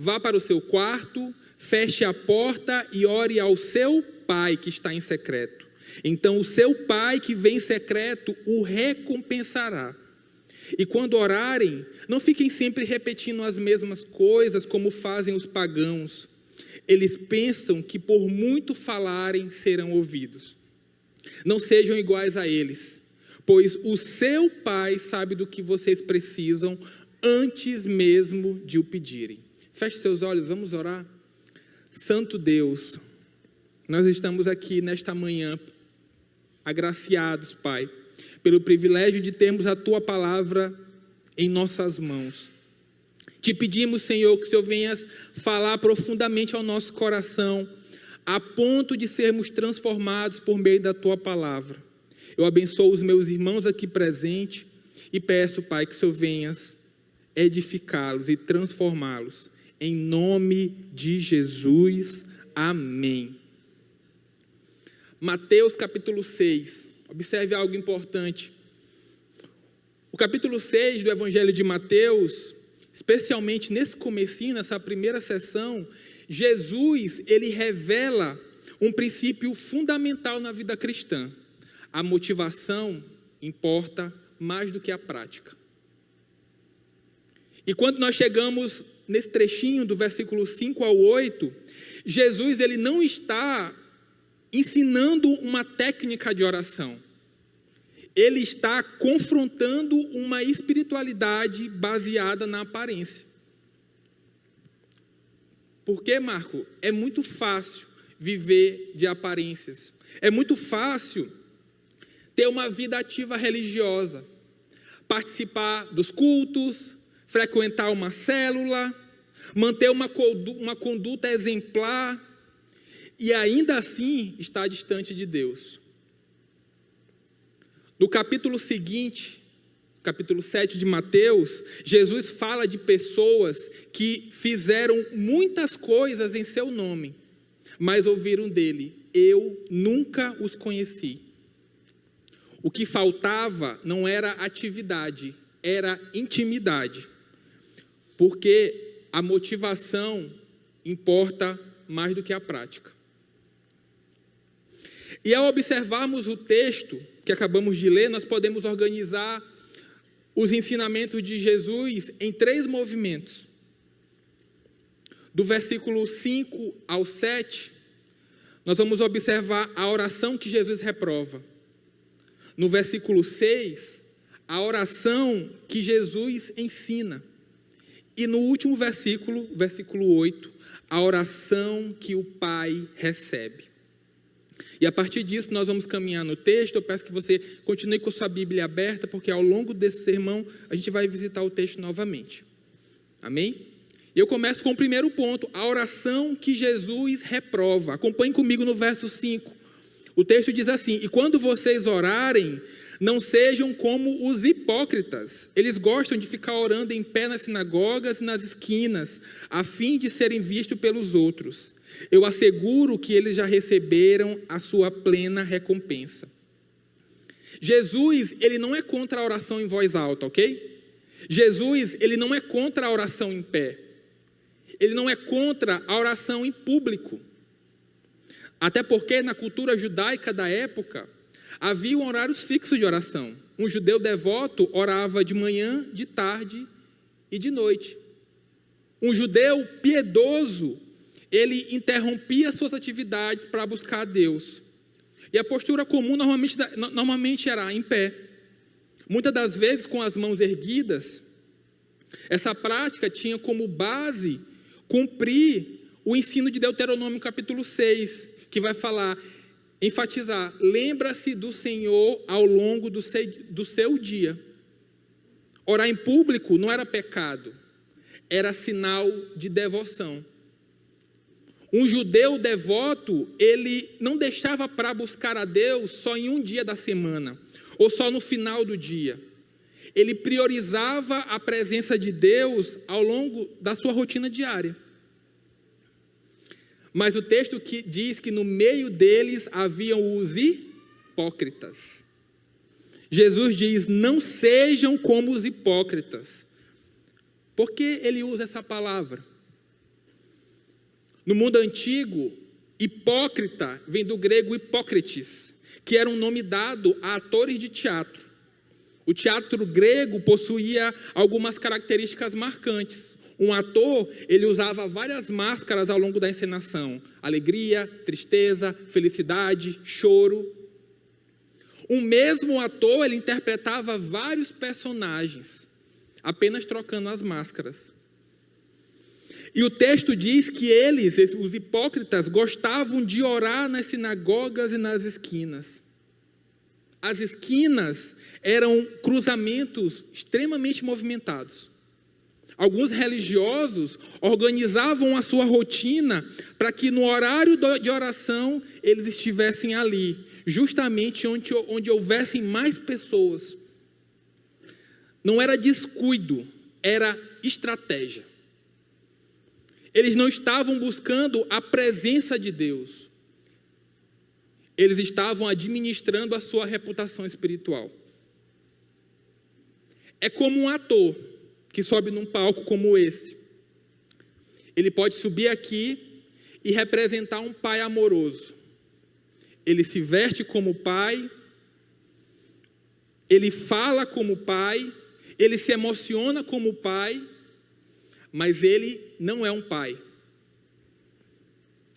vá para o seu quarto, feche a porta e ore ao seu pai que está em secreto. Então o seu pai que vem em secreto o recompensará. E quando orarem, não fiquem sempre repetindo as mesmas coisas como fazem os pagãos. Eles pensam que por muito falarem serão ouvidos. Não sejam iguais a eles, pois o seu pai sabe do que vocês precisam antes mesmo de o pedirem. Feche seus olhos, vamos orar. Santo Deus, nós estamos aqui nesta manhã, agraciados, Pai, pelo privilégio de termos a Tua palavra em nossas mãos. Te pedimos, Senhor, que o Senhor venhas falar profundamente ao nosso coração, a ponto de sermos transformados por meio da Tua palavra. Eu abençoo os meus irmãos aqui presentes e peço, Pai, que o Senhor venhas edificá-los e transformá-los. Em nome de Jesus, amém. Mateus capítulo 6, observe algo importante. O capítulo 6 do Evangelho de Mateus, especialmente nesse comecinho, nessa primeira sessão, Jesus, ele revela um princípio fundamental na vida cristã. A motivação importa mais do que a prática. E quando nós chegamos nesse trechinho do versículo 5 ao 8, Jesus ele não está ensinando uma técnica de oração. Ele está confrontando uma espiritualidade baseada na aparência. Por quê, Marco? É muito fácil viver de aparências. É muito fácil ter uma vida ativa religiosa, participar dos cultos, frequentar uma célula, manter uma conduta exemplar e ainda assim estar distante de Deus. No capítulo seguinte, capítulo 7 de Mateus, Jesus fala de pessoas que fizeram muitas coisas em seu nome, mas ouviram dele: eu nunca os conheci. O que faltava não era atividade, era intimidade. Porque a motivação importa mais do que a prática. E ao observarmos o texto que acabamos de ler, nós podemos organizar os ensinamentos de Jesus em 3 movimentos. Do versículo 5 ao 7, nós vamos observar a oração que Jesus reprova. No versículo 6, a oração que Jesus ensina. E no último versículo, versículo 8, a oração que o Pai recebe. E a partir disso nós vamos caminhar no texto. Eu peço que você continue com sua Bíblia aberta, porque ao longo desse sermão a gente vai visitar o texto novamente. Amém? E eu começo com o primeiro ponto, a oração que Jesus reprova. Acompanhe comigo no verso 5. O texto diz assim: e quando vocês orarem, não sejam como os hipócritas. Eles gostam de ficar orando em pé nas sinagogas e nas esquinas, a fim de serem vistos pelos outros. Eu asseguro que eles já receberam a sua plena recompensa. Jesus, ele não é contra a oração em voz alta, ok? Jesus, ele não é contra a oração em pé. Ele não é contra a oração em público. Até porque na cultura judaica da época, havia horários fixos de oração. Um judeu devoto orava de manhã, de tarde e de noite. Um judeu piedoso, ele interrompia suas atividades para buscar a Deus. E a postura comum normalmente era em pé. Muitas das vezes com as mãos erguidas. Essa prática tinha como base cumprir o ensino de Deuteronômio capítulo 6, que vai enfatizar, lembra-se do Senhor ao longo do seu dia. Orar em público não era pecado, era sinal de devoção. Um judeu devoto, ele não deixava para buscar a Deus só em um dia da semana, ou só no final do dia. Ele priorizava a presença de Deus ao longo da sua rotina diária. Mas o texto que diz que no meio deles haviam os hipócritas. Jesus diz, não sejam como os hipócritas. Por que ele usa essa palavra? No mundo antigo, hipócrita vem do grego hipócrites, que era um nome dado a atores de teatro. O teatro grego possuía algumas características marcantes. Um ator, ele usava várias máscaras ao longo da encenação: alegria, tristeza, felicidade, choro. O mesmo ator, ele interpretava vários personagens, apenas trocando as máscaras. E o texto diz que eles, os hipócritas, gostavam de orar nas sinagogas e nas esquinas. As esquinas eram cruzamentos extremamente movimentados. Alguns religiosos organizavam a sua rotina para que no horário de oração eles estivessem ali, justamente onde houvessem mais pessoas. Não era descuido, era estratégia. Eles não estavam buscando a presença de Deus. Eles estavam administrando a sua reputação espiritual. É como um ator que sobe num palco como esse. Ele pode subir aqui e representar um pai amoroso. Ele se veste como pai, ele fala como pai, ele se emociona como pai, mas ele não é um pai.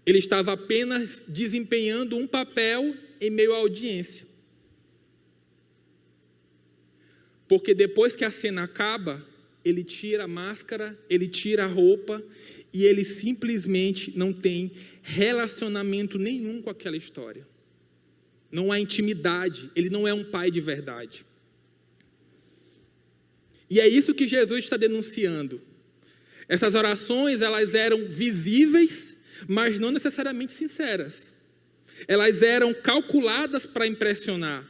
Ele estava apenas desempenhando um papel em meio à audiência. Porque depois que a cena acaba, ele tira a máscara, ele tira a roupa e ele simplesmente não tem relacionamento nenhum com aquela história. Não há intimidade, ele não é um pai de verdade. E é isso que Jesus está denunciando. Essas orações, elas eram visíveis, mas não necessariamente sinceras. Elas eram calculadas para impressionar.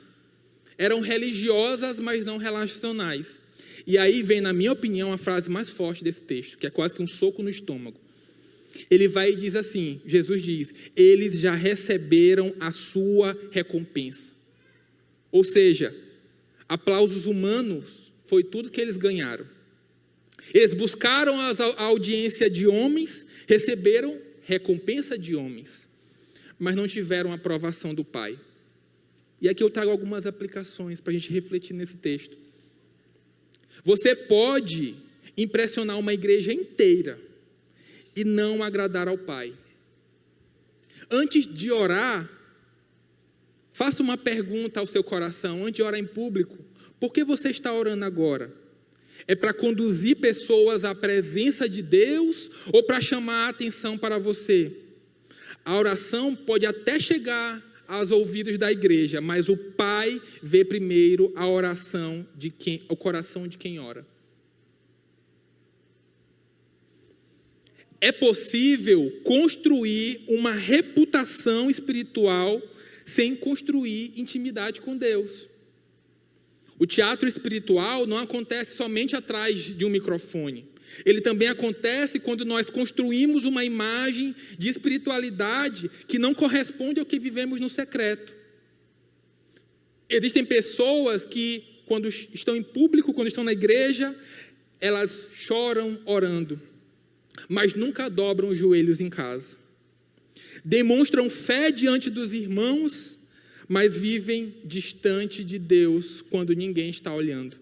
Eram religiosas, mas não relacionais. E aí vem, na minha opinião, a frase mais forte desse texto, que é quase que um soco no estômago. Ele vai e diz assim, Jesus diz, eles já receberam a sua recompensa. Ou seja, aplausos humanos foi tudo que eles ganharam. Eles buscaram a audiência de homens, receberam recompensa de homens, mas não tiveram a aprovação do Pai. E aqui eu trago algumas aplicações para a gente refletir nesse texto. Você pode impressionar uma igreja inteira e não agradar ao Pai. Antes de orar, faça uma pergunta ao seu coração, antes de orar em público: por que você está orando agora? É para conduzir pessoas à presença de Deus ou para chamar a atenção para você? A oração pode até chegar aos ouvidos da igreja, mas o Pai vê primeiro a oração o coração de quem ora. É possível construir uma reputação espiritual sem construir intimidade com Deus. O teatro espiritual não acontece somente atrás de um microfone. Ele também acontece quando nós construímos uma imagem de espiritualidade que não corresponde ao que vivemos no secreto. Existem pessoas que, quando estão em público, quando estão na igreja, elas choram orando, mas nunca dobram os joelhos em casa. Demonstram fé diante dos irmãos, mas vivem distante de Deus quando ninguém está olhando.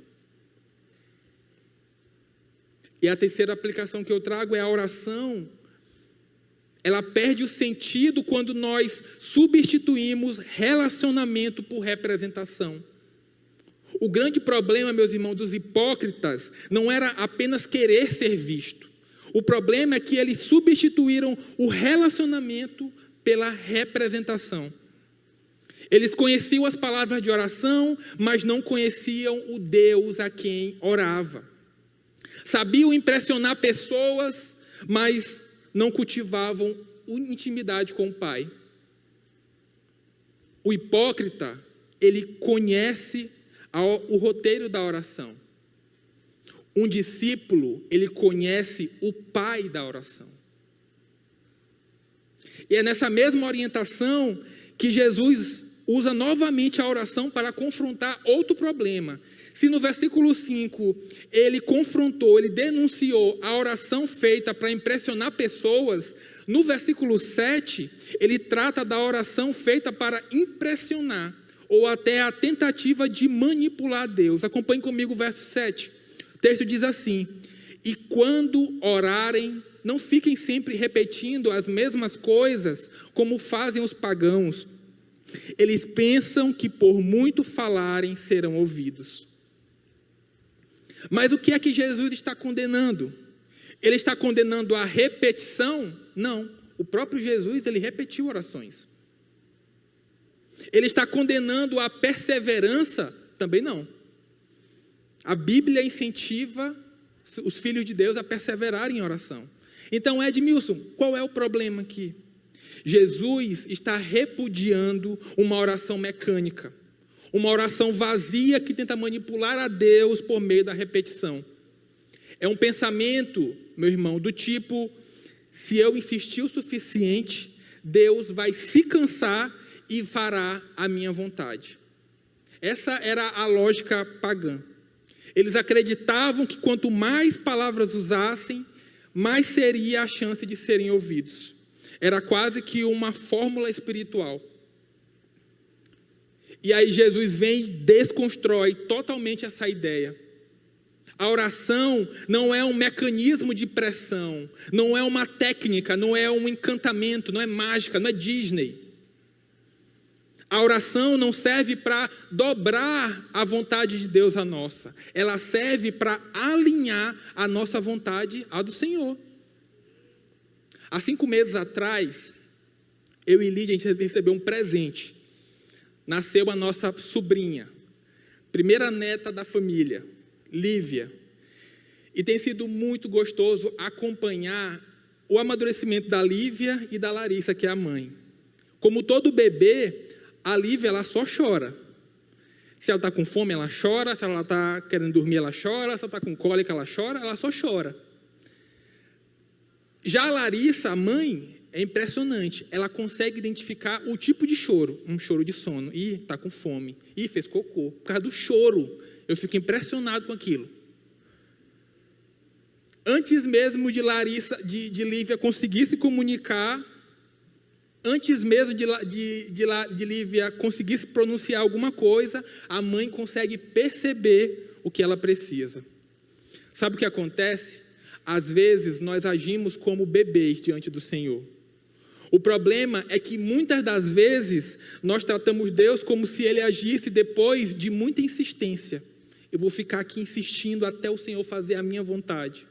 E a terceira aplicação que eu trago é a oração. Ela perde o sentido quando nós substituímos relacionamento por representação. O grande problema, meus irmãos, dos hipócritas não era apenas querer ser visto. O problema é que eles substituíram o relacionamento pela representação. Eles conheciam as palavras de oração, mas não conheciam o Deus a quem orava. Sabiam impressionar pessoas, mas não cultivavam intimidade com o Pai. O hipócrita, ele conhece o roteiro da oração. Um discípulo, ele conhece o Pai da oração. E é nessa mesma orientação que Jesus usa novamente a oração para confrontar outro problema. Se no versículo 5 ele confrontou, ele denunciou a oração feita para impressionar pessoas, no versículo 7 ele trata da oração feita para impressionar, ou até a tentativa de manipular Deus. Acompanhe comigo o verso 7. O texto diz assim: e quando orarem, não fiquem sempre repetindo as mesmas coisas, como fazem os pagãos. Eles pensam que por muito falarem serão ouvidos. Mas o que é que Jesus está condenando? Ele está condenando a repetição? Não. O próprio Jesus, ele repetiu orações. Ele está condenando a perseverança? Também não. A Bíblia incentiva os filhos de Deus a perseverarem em oração. Então, Edmilson, qual é o problema aqui? Jesus está repudiando uma oração mecânica, uma oração vazia que tenta manipular a Deus por meio da repetição. É um pensamento, meu irmão, do tipo: se eu insistir o suficiente, Deus vai se cansar e fará a minha vontade. Essa era a lógica pagã. Eles acreditavam que quanto mais palavras usassem, mais seria a chance de serem ouvidos. Era quase que uma fórmula espiritual. E aí Jesus vem e desconstrói totalmente essa ideia. A oração não é um mecanismo de pressão, não é uma técnica, não é um encantamento, não é mágica, não é Disney. A oração não serve para dobrar a vontade de Deus à nossa. Ela serve para alinhar a nossa vontade à do Senhor. Há 5 meses atrás, eu e Lídia, a gente recebeu um presente. Nasceu a nossa sobrinha, primeira neta da família, Lívia. E tem sido muito gostoso acompanhar o amadurecimento da Lívia e da Larissa, que é a mãe. Como todo bebê, a Lívia, ela só chora. Se ela está com fome, ela chora. Se ela está querendo dormir, ela chora. Se ela está com cólica, ela chora. Ela só chora. Já a Larissa, a mãe, é impressionante. Ela consegue identificar o tipo de choro. Um choro de sono. Ih, está com fome. Ih, fez cocô. Por causa do choro. Eu fico impressionado com aquilo. Antes mesmo de Lívia conseguir se comunicar, antes mesmo de Lívia conseguir se pronunciar alguma coisa, a mãe consegue perceber o que ela precisa. Sabe o que acontece? Às vezes nós agimos como bebês diante do Senhor. O problema é que muitas das vezes nós tratamos Deus como se Ele agisse depois de muita insistência. Eu vou ficar aqui insistindo até o Senhor fazer a minha vontade.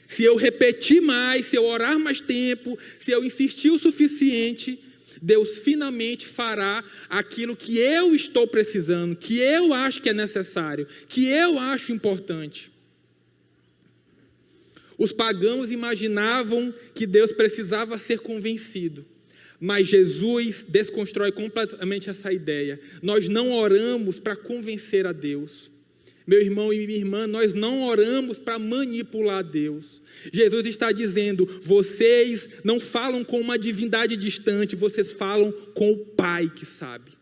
Se eu repetir mais, se eu orar mais tempo, se eu insistir o suficiente, Deus finalmente fará aquilo que eu estou precisando, que eu acho que é necessário, que eu acho importante. Os pagãos imaginavam que Deus precisava ser convencido, mas Jesus desconstrói completamente essa ideia. Nós não oramos para convencer a Deus. Meu irmão e minha irmã, nós não oramos para manipular Deus. Jesus está dizendo: vocês não falam com uma divindade distante, vocês falam com o Pai que sabe.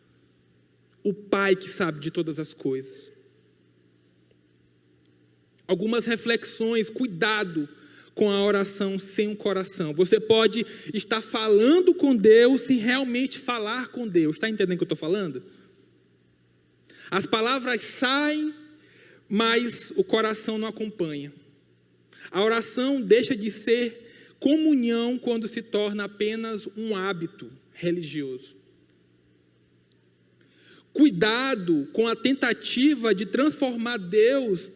O Pai que sabe de todas as coisas. Algumas reflexões, cuidado com a oração sem um coração. Você pode estar falando com Deus sem realmente falar com Deus. Está entendendo o que eu estou falando? As palavras saem, mas o coração não acompanha. A oração deixa de ser comunhão quando se torna apenas um hábito religioso. Cuidado com a tentativa de transformar Deus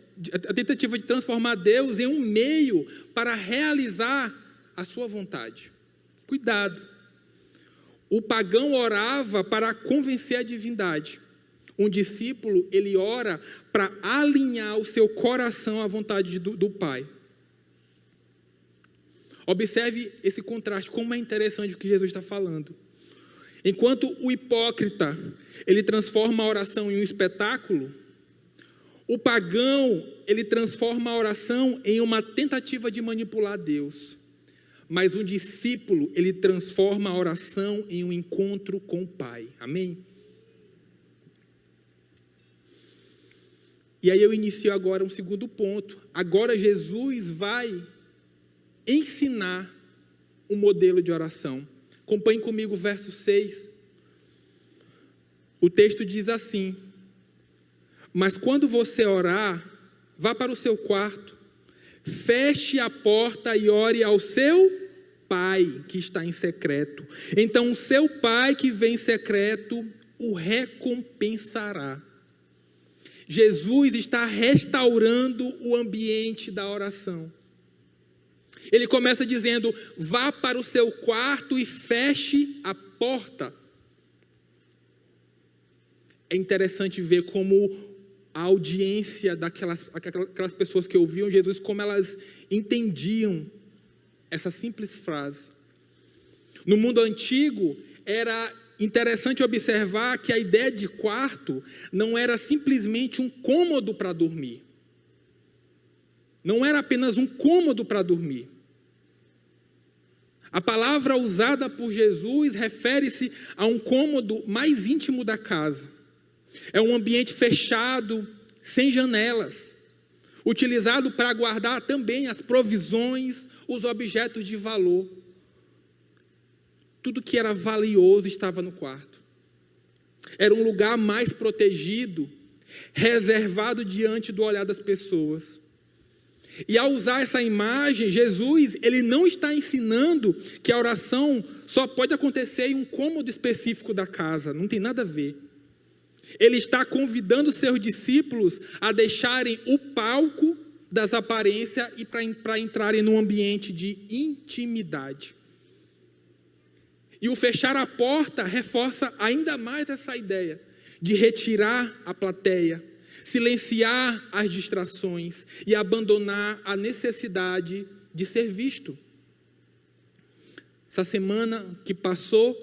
em um meio para realizar a sua vontade. Cuidado. O pagão orava para convencer a divindade. Um discípulo, ele ora para alinhar o seu coração à vontade do Pai. Observe esse contraste, como é interessante o que Jesus está falando. Enquanto o hipócrita, ele transforma a oração em um espetáculo, o pagão, ele transforma a oração em uma tentativa de manipular Deus. Mas um discípulo, ele transforma a oração em um encontro com o Pai. Amém? E aí eu inicio agora um segundo ponto. Agora Jesus vai ensinar um modelo de oração. Acompanhe comigo o verso 6. O texto diz assim: mas quando você orar, vá para o seu quarto, feche a porta e ore ao seu Pai que está em secreto. Então o seu Pai que vem em secreto o recompensará. Jesus está restaurando o ambiente da oração. Ele começa dizendo: vá para o seu quarto e feche a porta. É interessante ver como a audiência daquelas pessoas que ouviam Jesus, como elas entendiam essa simples frase. No mundo antigo, era interessante observar que a ideia de quarto não era simplesmente um cômodo para dormir. Não era apenas um cômodo para dormir. A palavra usada por Jesus refere-se a um cômodo mais íntimo da casa. É um ambiente fechado, sem janelas, utilizado para guardar também as provisões, os objetos de valor. Tudo que era valioso estava no quarto. Era um lugar mais protegido, reservado diante do olhar das pessoas. E ao usar essa imagem, Jesus, ele não está ensinando que a oração só pode acontecer em um cômodo específico da casa. Não tem nada a ver. Ele está convidando seus discípulos a deixarem o palco das aparências e para entrarem num ambiente de intimidade. E o fechar a porta reforça ainda mais essa ideia de retirar a plateia, silenciar as distrações e abandonar a necessidade de ser visto. Essa semana que passou,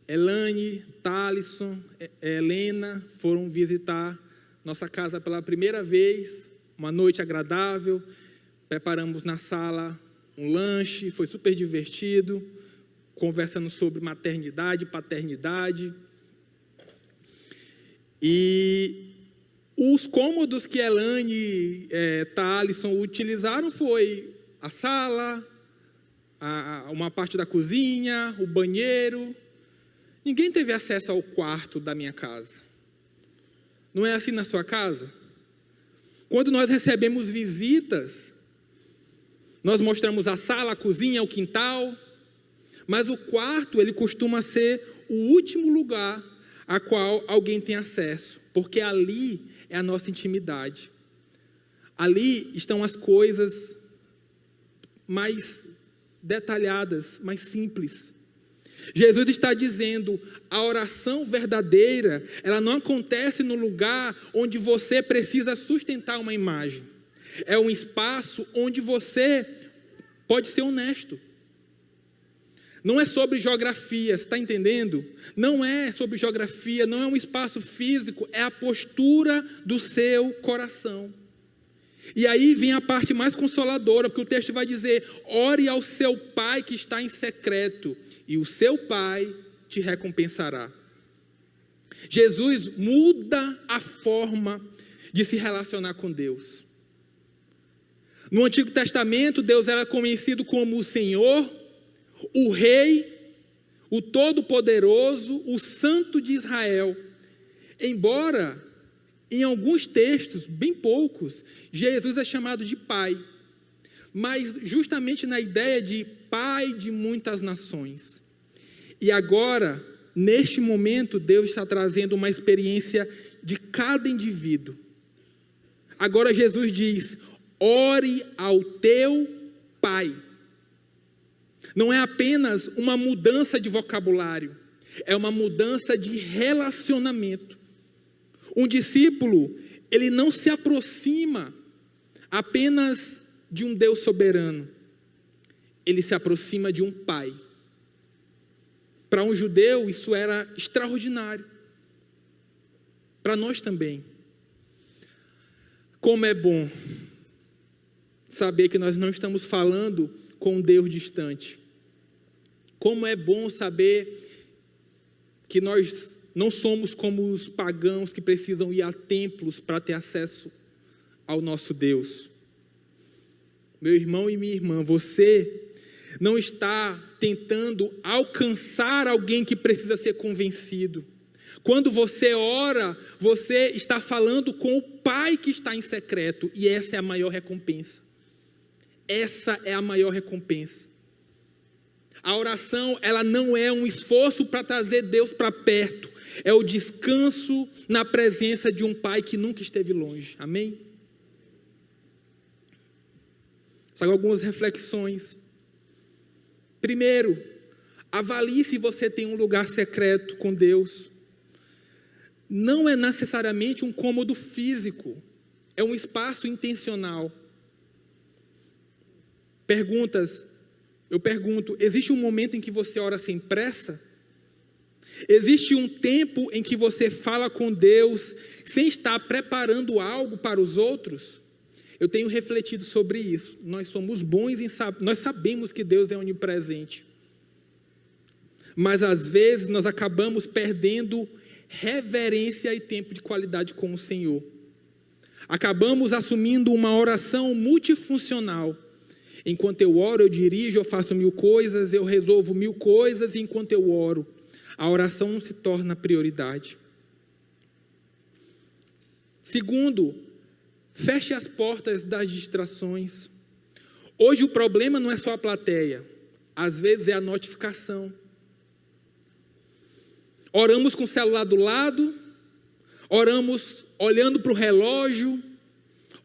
Elane, Thalisson, Helena foram visitar nossa casa pela primeira vez, uma noite agradável, preparamos na sala um lanche, foi super divertido, conversando sobre maternidade, paternidade. E os cômodos que Elane e Thalisson utilizaram foi a sala, uma parte da cozinha, o banheiro. Ninguém teve acesso ao quarto da minha casa. Não é assim na sua casa? Quando nós recebemos visitas, nós mostramos a sala, a cozinha, o quintal, mas o quarto, ele costuma ser o último lugar a qual alguém tem acesso, porque ali é a nossa intimidade. Ali estão as coisas mais detalhadas, mais simples. Jesus está dizendo, a oração verdadeira, ela não acontece no lugar onde você precisa sustentar uma imagem. É um espaço onde você pode ser honesto. Não é sobre geografia, você está entendendo? Não é sobre geografia, não é um espaço físico, é a postura do seu coração. E aí vem a parte mais consoladora, porque o texto vai dizer, ore ao seu Pai que está em secreto, e o seu Pai te recompensará. Jesus muda a forma de se relacionar com Deus. No Antigo Testamento, Deus era conhecido como o Senhor, o Rei, o Todo-Poderoso, o Santo de Israel. Embora, em alguns textos, bem poucos, Jesus é chamado de Pai. Mas justamente na ideia de Pai de muitas nações. E agora, neste momento, Deus está trazendo uma experiência de cada indivíduo. Agora Jesus diz, ore ao teu Pai. Não é apenas uma mudança de vocabulário, é uma mudança de relacionamento. Um discípulo, ele não se aproxima apenas de um Deus soberano, ele se aproxima de um Pai. Para um judeu, isso era extraordinário. Para nós também. Como é bom saber que nós não estamos falando com um Deus distante. Como é bom saber que nós não somos como os pagãos que precisam ir a templos para ter acesso ao nosso Deus. Meu irmão e minha irmã, você não está tentando alcançar alguém que precisa ser convencido. Quando você ora, você está falando com o Pai que está em secreto, e essa é a maior recompensa. Essa é a maior recompensa. A oração, ela não é um esforço para trazer Deus para perto, é o descanso na presença de um Pai que nunca esteve longe. Amém? Só algumas reflexões. Primeiro, avalie se você tem um lugar secreto com Deus. Não é necessariamente um cômodo físico, é um espaço intencional. Eu pergunto, existe um momento em que você ora sem pressa? Existe um tempo em que você fala com Deus sem estar preparando algo para os outros? Eu tenho refletido sobre isso. Nós somos bons em saber, nós sabemos que Deus é onipresente. Mas às vezes nós acabamos perdendo reverência e tempo de qualidade com o Senhor. Acabamos assumindo uma oração multifuncional. Enquanto eu oro, eu dirijo, eu faço 1000 coisas, eu resolvo 1000 coisas, e enquanto eu oro, a oração não se torna prioridade. Segundo, feche as portas das distrações. Hoje o problema não é só a plateia, às vezes é a notificação. Oramos com o celular do lado, oramos olhando para o relógio,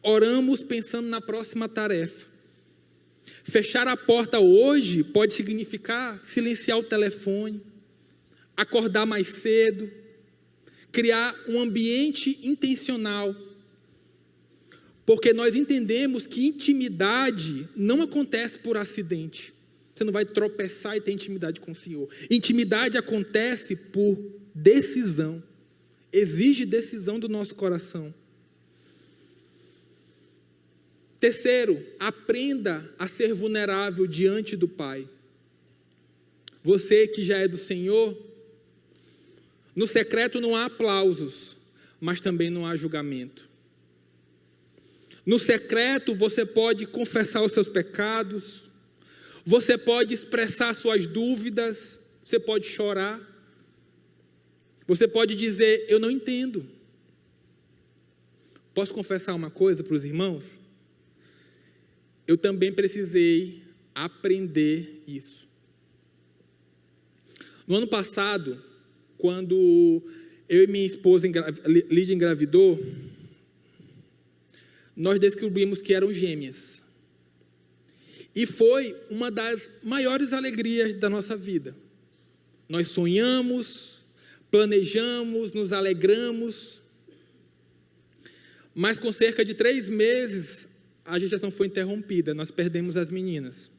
oramos pensando na próxima tarefa. Fechar a porta hoje pode significar silenciar o telefone, acordar mais cedo, criar um ambiente intencional. Porque nós entendemos que intimidade não acontece por acidente. Você não vai tropeçar e ter intimidade com o Senhor. Intimidade acontece por decisão. Exige decisão do nosso coração. Terceiro, aprenda a ser vulnerável diante do Pai. Você que já é do Senhor, no secreto não há aplausos, mas também não há julgamento. No secreto você pode confessar os seus pecados, você pode expressar suas dúvidas, você pode chorar, você pode dizer, eu não entendo. Posso confessar uma coisa para os irmãos? Eu também precisei aprender isso. No ano passado, quando eu e minha esposa Lídia engravidou, nós descobrimos que eram gêmeas. E foi uma das maiores alegrias da nossa vida. Nós sonhamos, planejamos, nos alegramos, mas com cerca de 3 meses, a gestação foi interrompida, nós perdemos as meninas.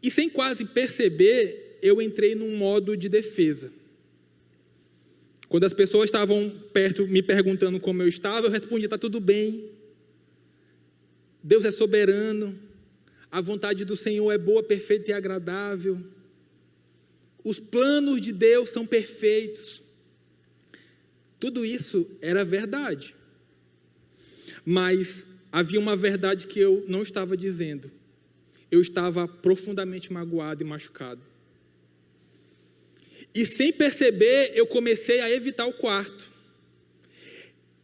E sem quase perceber, eu entrei num modo de defesa. Quando as pessoas estavam perto me perguntando como eu estava, eu respondia, está tudo bem. Deus é soberano, a vontade do Senhor é boa, perfeita e agradável. Os planos de Deus são perfeitos. Tudo isso era verdade. Mas havia uma verdade que eu não estava dizendo. Eu estava profundamente magoado e machucado. E sem perceber, eu comecei a evitar o quarto.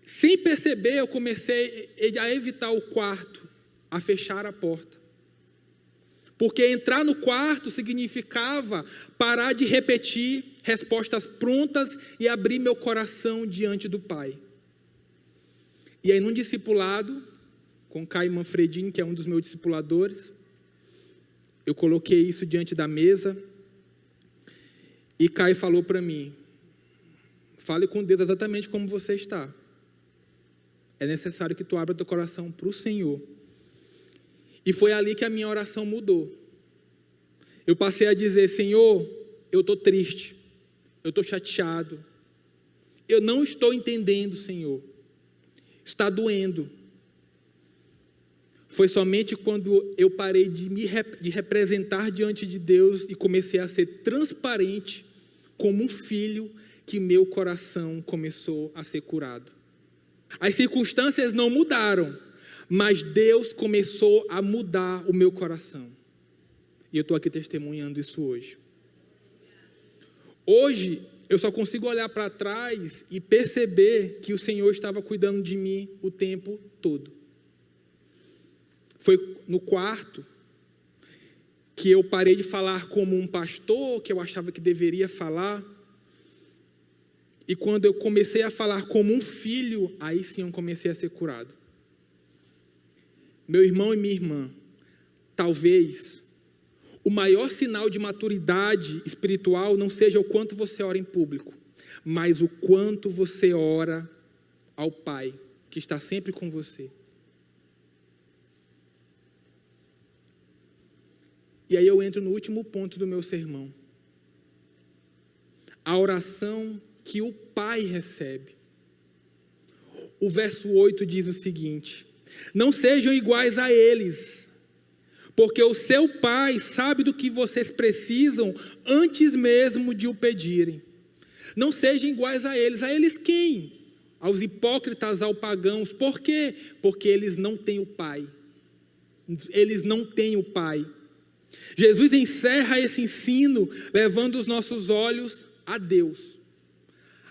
Sem perceber, eu comecei a evitar o quarto, a fechar a porta. Porque entrar no quarto significava parar de repetir respostas prontas e abrir meu coração diante do Pai. E aí, num discipulado, com Caio Manfredini, que é um dos meus discipuladores, eu coloquei isso diante da mesa, e Caio falou para mim, fale com Deus exatamente como você está. É necessário que tu abra teu coração para o Senhor. E foi ali que a minha oração mudou. Eu passei a dizer, Senhor, eu estou triste, eu estou chateado, eu não estou entendendo, Senhor. Está doendo. Foi somente quando eu parei de representar diante de Deus e comecei a ser transparente como um filho que meu coração começou a ser curado. As circunstâncias não mudaram, mas Deus começou a mudar o meu coração. E eu estou aqui testemunhando isso hoje. Hoje, eu só consigo olhar para trás e perceber que o Senhor estava cuidando de mim o tempo todo. Foi no quarto que eu parei de falar como um pastor, que eu achava que deveria falar. E quando eu comecei a falar como um filho, aí sim eu comecei a ser curado. Meu irmão e minha irmã, talvez o maior sinal de maturidade espiritual não seja o quanto você ora em público, mas o quanto você ora ao Pai, que está sempre com você. E aí eu entro no último ponto do meu sermão. A oração que o Pai recebe. O verso 8 diz o seguinte: não sejam iguais a eles, porque o seu Pai sabe do que vocês precisam antes mesmo de o pedirem. Não sejam iguais a eles quem? Aos hipócritas, aos pagãos. Por quê? Porque eles não têm o Pai. Eles não têm o Pai. Jesus encerra esse ensino levando os nossos olhos a Deus.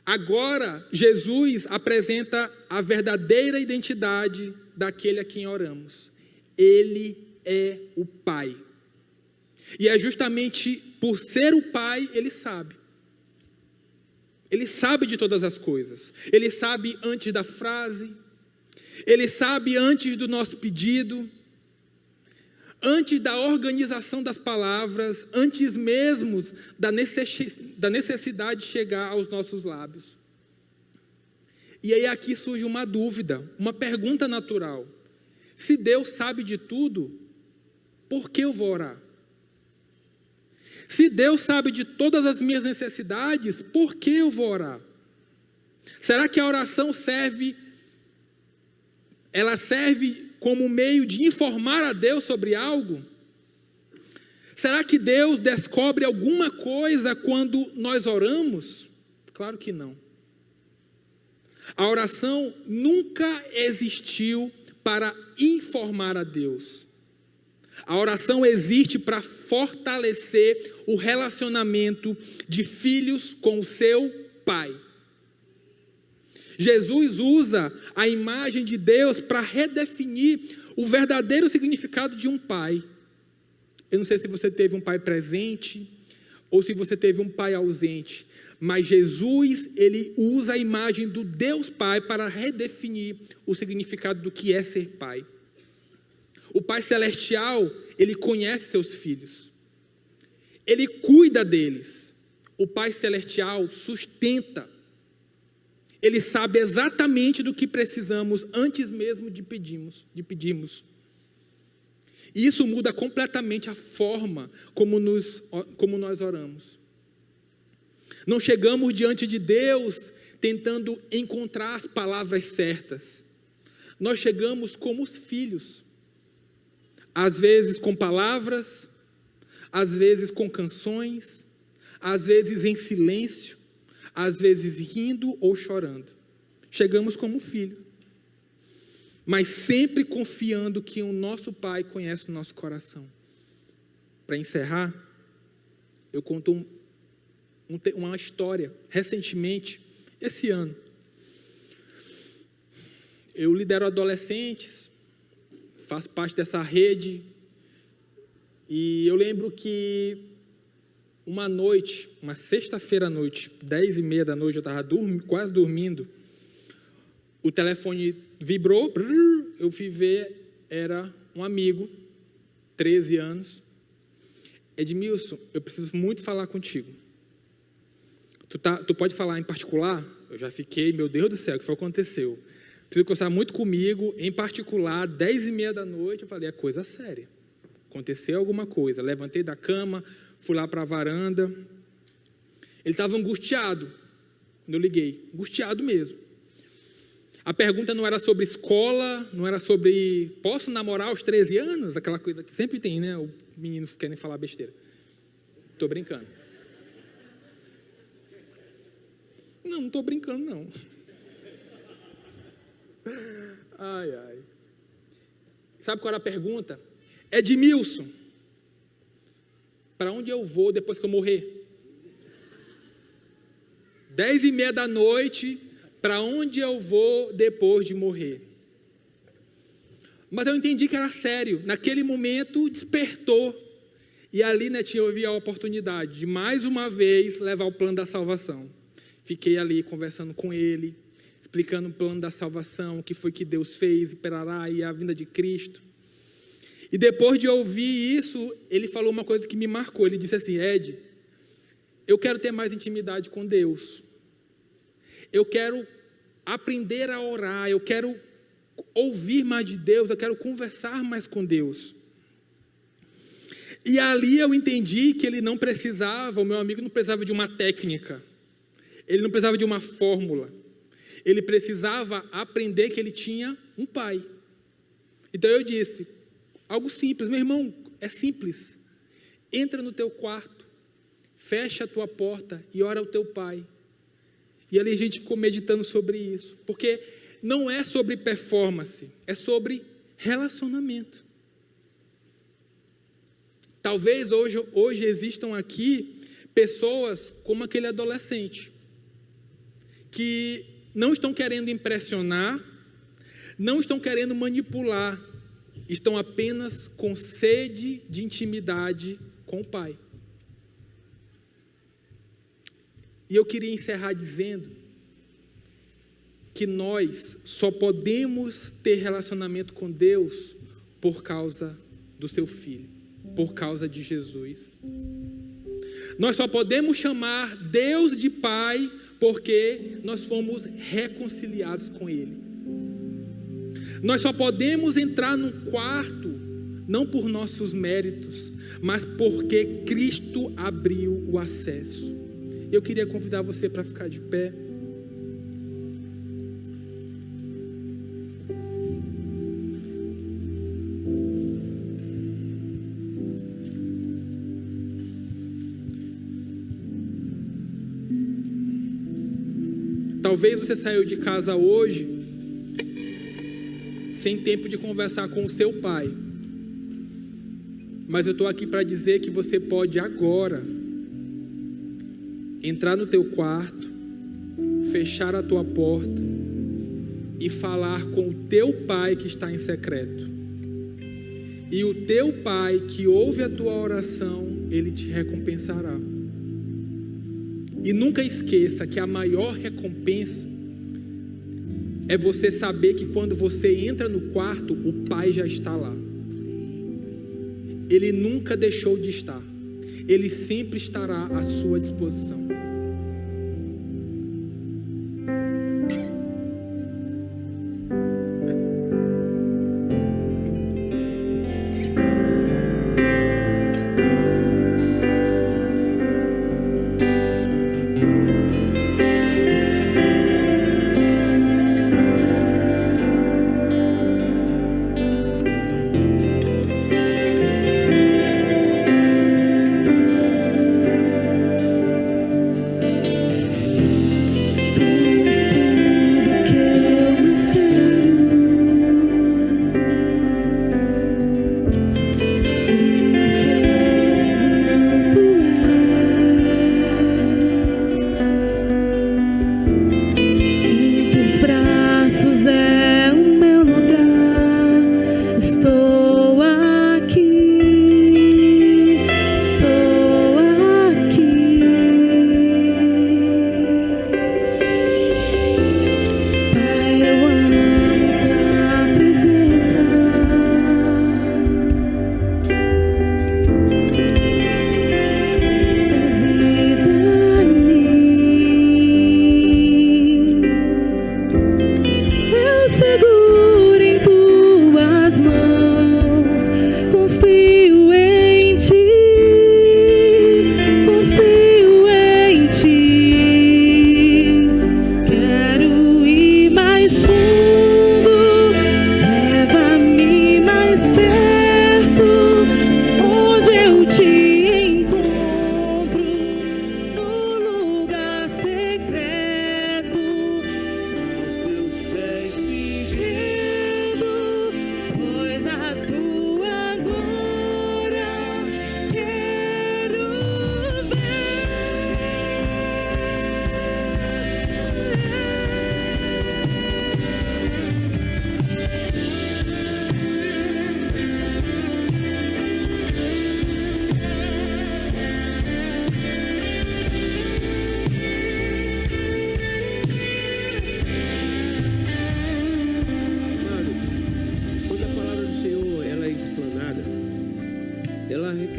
Agora, Jesus apresenta a verdadeira identidade daquele a quem oramos. Ele é o Pai. E é justamente por ser o Pai, Ele sabe. Ele sabe de todas as coisas. Ele sabe antes da frase. Ele sabe antes do nosso pedido. Antes da organização das palavras, antes mesmo da necessidade de chegar aos nossos lábios. E aí aqui surge uma dúvida, uma pergunta natural. Se Deus sabe de tudo, por que eu vou orar? Se Deus sabe de todas as minhas necessidades, por que eu vou orar? Será que a oração serve como meio de informar a Deus sobre algo? Será que Deus descobre alguma coisa quando nós oramos? Claro que não. A oração nunca existiu para informar a Deus. A oração existe para fortalecer o relacionamento de filhos com o seu Pai. Jesus usa a imagem de Deus para redefinir o verdadeiro significado de um pai. Eu não sei se você teve um pai presente ou se você teve um pai ausente, mas Jesus, ele usa a imagem do Deus Pai para redefinir o significado do que é ser pai. O Pai Celestial, ele conhece seus filhos. Ele cuida deles. O Pai Celestial sustenta. Ele sabe exatamente do que precisamos antes mesmo de pedirmos. E isso muda completamente a forma como nós oramos. Não chegamos diante de Deus tentando encontrar as palavras certas. Nós chegamos como os filhos. Às vezes com palavras, às vezes com canções, às vezes em silêncio, às vezes rindo ou chorando. Chegamos como filho, mas sempre confiando que o nosso Pai conhece o nosso coração. Para encerrar, eu conto uma história, recentemente, esse ano. Eu lidero adolescentes, faço parte dessa rede, e eu lembro que uma noite, uma sexta-feira à noite, 10h30 da noite, eu estava quase dormindo, o telefone vibrou, eu fui ver, era um amigo, 13 anos, Edmilson, eu preciso muito falar contigo. Tu pode falar em particular? Eu já fiquei, meu Deus do céu, o que foi que aconteceu? Preciso conversar muito comigo, em particular, 10h30 da noite, eu falei, é coisa séria. Aconteceu alguma coisa. Levantei da cama, fui lá para a varanda. Ele estava angustiado, quando eu liguei, angustiado mesmo. A pergunta não era sobre escola, não era sobre, posso namorar aos 13 anos? Aquela coisa que sempre tem, né? O menino querem falar besteira. Estou brincando. Não estou brincando, não. Ai, ai. Sabe qual era a pergunta? Edmilson, para onde eu vou depois que eu morrer? 10:30 da noite, para onde eu vou depois de morrer? Mas eu entendi que era sério. Naquele momento, despertou. E ali, Netinho, eu vi a oportunidade de, mais uma vez, levar o plano da salvação. Fiquei ali conversando com ele, explicando o plano da salvação, o que foi que Deus fez, e a vinda de Cristo. E depois de ouvir isso, ele falou uma coisa que me marcou. Ele disse assim: Ed, eu quero ter mais intimidade com Deus. Eu quero aprender a orar, eu quero ouvir mais de Deus, eu quero conversar mais com Deus. E ali eu entendi que ele não precisava, o meu amigo não precisava de uma técnica, ele não precisava de uma fórmula, ele precisava aprender que ele tinha um pai. Então eu disse, algo simples, meu irmão, é simples, entra no teu quarto, fecha a tua porta e ora ao teu pai. E ali a gente ficou meditando sobre isso, porque não é sobre performance, é sobre relacionamento. Talvez hoje existam aqui pessoas como aquele adolescente, que não estão querendo impressionar, não estão querendo manipular, estão apenas com sede de intimidade com o Pai. E eu queria encerrar dizendo que nós só podemos ter relacionamento com Deus por causa do seu Filho, por causa de Jesus. Nós só podemos chamar Deus de Pai porque nós fomos reconciliados com Ele. Nós só podemos entrar no quarto não por nossos méritos, mas porque Cristo abriu o acesso. Eu queria convidar você para ficar de pé. Talvez você saiu de casa hoje sem tempo de conversar com o seu pai. Mas eu estou aqui para dizer que você pode agora entrar no teu quarto, fechar a tua porta e falar com o teu pai que está em secreto. E o teu pai que ouve a tua oração, ele te recompensará. E nunca esqueça que a maior recompensa é você saber que quando você entra no quarto, o Pai já está lá. Ele nunca deixou de estar. Ele sempre estará à sua disposição.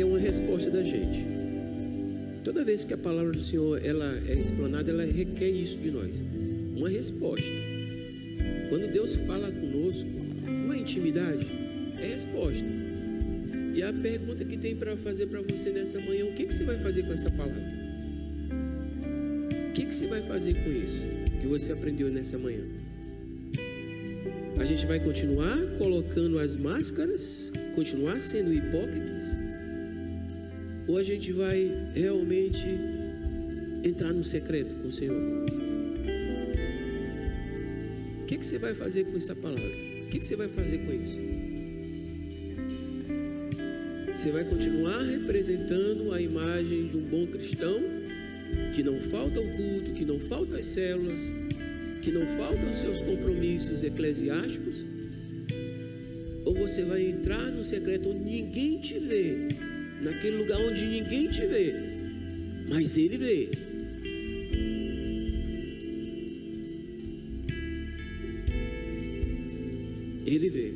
uma resposta da gente. Toda vez que a palavra do Senhor ela é explanada, ela requer isso de nós, uma resposta. Quando Deus fala conosco, uma intimidade, é resposta. E a pergunta que tem para fazer para você nessa manhã: o que você vai fazer com essa palavra? O que você vai fazer com isso que você aprendeu nessa manhã? A gente vai continuar colocando as máscaras, continuar sendo hipócritas, ou a gente vai realmente entrar no secreto com o Senhor? O que você vai fazer com essa palavra? O que você vai fazer com isso? Você vai continuar representando a imagem de um bom cristão, que não falta o culto, que não falta as células, que não faltam os seus compromissos eclesiásticos? Ou você vai entrar no secreto onde ninguém te vê, naquele lugar onde ninguém te vê, mas Ele vê? Ele vê.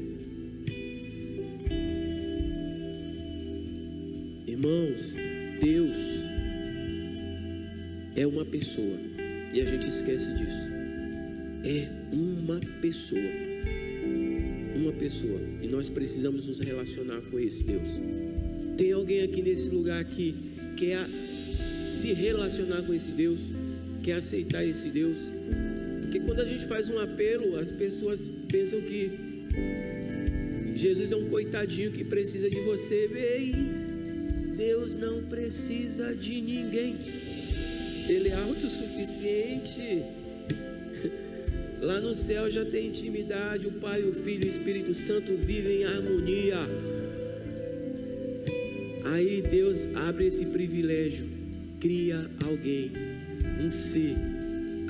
Irmãos, Deus é uma pessoa, e a gente esquece disso. É uma pessoa. Uma pessoa. E nós precisamos nos relacionar com esse Deus. Tem alguém aqui nesse lugar que quer se relacionar com esse Deus? Quer aceitar esse Deus? Porque quando a gente faz um apelo, as pessoas pensam que Jesus é um coitadinho que precisa de você. Ei, Deus não precisa de ninguém. Ele é autossuficiente. Lá no céu já tem intimidade. O Pai, o Filho e o Espírito Santo vivem em harmonia. Aí Deus abre esse privilégio, cria alguém, um ser,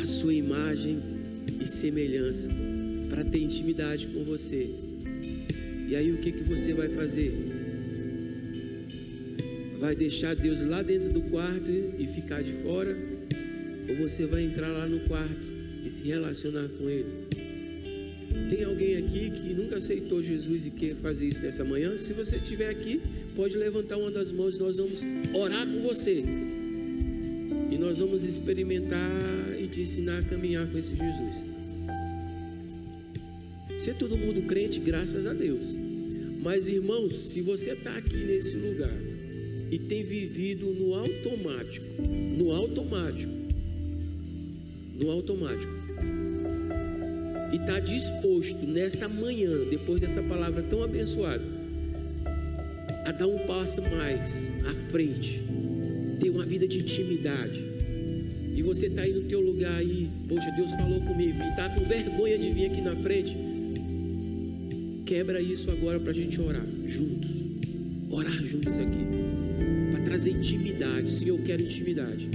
a sua imagem e semelhança, para ter intimidade com você. E aí o que você vai fazer? Vai deixar Deus lá dentro do quarto e ficar de fora? Ou você vai entrar lá no quarto e se relacionar com Ele? Tem alguém aqui que nunca aceitou Jesus e quer fazer isso nessa manhã? Se você estiver aqui, pode levantar uma das mãos. Nós vamos orar com você e nós vamos experimentar e te ensinar a caminhar com esse Jesus. Se é todo mundo crente, graças a Deus. Mas irmãos, se você está aqui nesse lugar e tem vivido no automático, e está disposto nessa manhã, depois dessa palavra tão abençoada, a dar um passo mais à frente, ter uma vida de intimidade, e você está aí no teu lugar aí, poxa, Deus falou comigo, e está com vergonha de vir aqui na frente, quebra isso agora para a gente orar juntos aqui, para trazer intimidade. Se eu quero intimidade,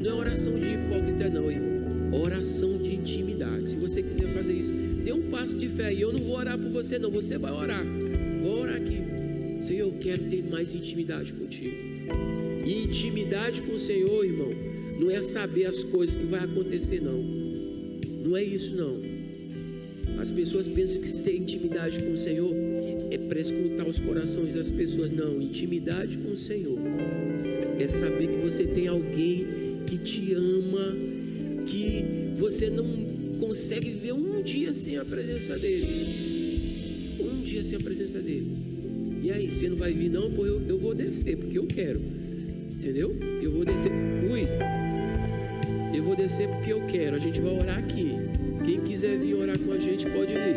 não é oração de hipócrita não, irmão, oração de intimidade. Se você quiser fazer isso, dê um passo de fé, e eu não vou orar por você não, você vai orar. Vou orar aqui. Senhor, eu quero ter mais intimidade contigo. E intimidade com o Senhor, irmão, não é saber as coisas que vai acontecer não. Não é isso não. As pessoas pensam que ter intimidade com o Senhor é prescrutar os corações das pessoas. Não, intimidade com o Senhor é saber que você tem alguém que te ama, que você não consegue viver um dia sem a presença dele. Um dia sem a presença dele. E aí, você não vai vir não? Pô, eu vou descer, porque eu quero. Entendeu? Eu vou descer. Eu vou descer porque eu quero. A gente vai orar aqui. Quem quiser vir orar com a gente, pode vir.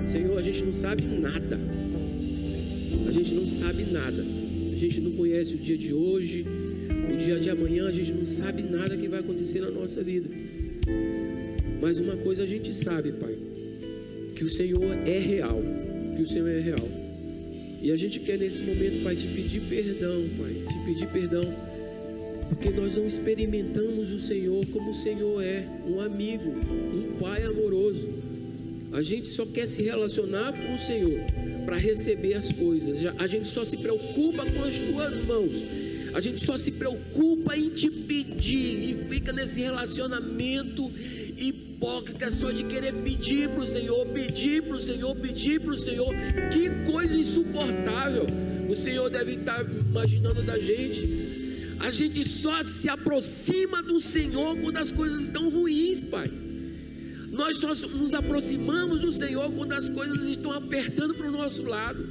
Senhor, a gente não sabe nada. A gente não sabe nada. A gente não conhece o dia de hoje, o dia de amanhã. A gente não sabe nada que vai acontecer na nossa vida. Mas uma coisa a gente sabe, Pai, que o Senhor é real. Que o Senhor é real. E a gente quer nesse momento, Pai, te pedir perdão, Pai. Te pedir perdão, porque nós não experimentamos o Senhor como o Senhor é. Um amigo, um Pai amoroso. A gente só quer se relacionar com o Senhor para receber as coisas. A gente só se preocupa com as tuas mãos. A gente só se preocupa em te pedir e fica nesse relacionamento hipócrita só de querer pedir para o Senhor, pedir para o Senhor, pedir para o Senhor. Que coisa insuportável. O Senhor deve estar imaginando da gente. A gente só se aproxima do Senhor quando as coisas estão ruins, Pai. Nós só nos aproximamos do Senhor quando as coisas estão apertando para o nosso lado.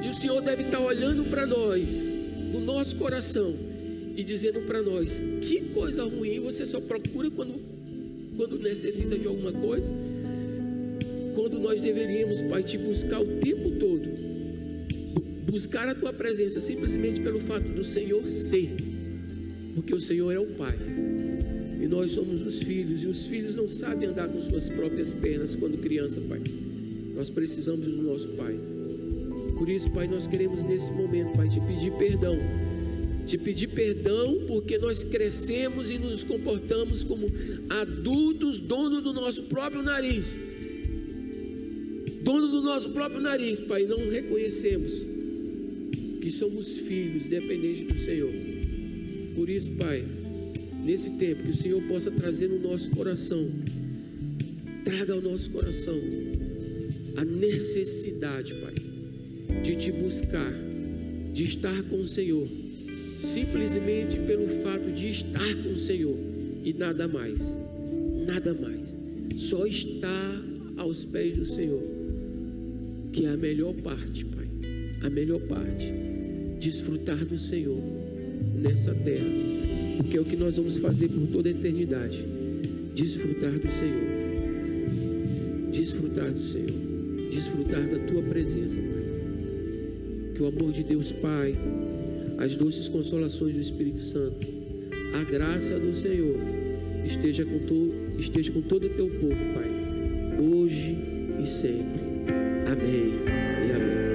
E o Senhor deve estar olhando para nós, no nosso coração, e dizendo para nós: que coisa ruim, você só procura quando necessita de alguma coisa, quando nós deveríamos, Pai, te buscar o tempo todo, buscar a Tua presença, simplesmente pelo fato do Senhor ser, porque o Senhor é o Pai, e nós somos os filhos, e os filhos não sabem andar com suas próprias pernas quando criança, Pai. Nós precisamos do nosso Pai. Por isso, Pai, nós queremos nesse momento, Pai, te pedir perdão. Te pedir perdão porque nós crescemos e nos comportamos como adultos, dono do nosso próprio nariz. Dono do nosso próprio nariz, Pai. Não reconhecemos que somos filhos dependentes do Senhor. Por isso, Pai, nesse tempo, que o Senhor possa trazer no nosso coração, traga ao nosso coração a necessidade, Pai, de te buscar, de estar com o Senhor, simplesmente pelo fato de estar com o Senhor e nada mais, nada mais, só estar aos pés do Senhor, que é a melhor parte, Pai, a melhor parte, desfrutar do Senhor nessa terra, porque é o que nós vamos fazer por toda a eternidade, desfrutar do Senhor, desfrutar do Senhor, desfrutar da Tua presença, Pai. Que o amor de Deus Pai, as doces consolações do Espírito Santo, a graça do Senhor esteja com todo o Teu povo, Pai, hoje e sempre. Amém e amém.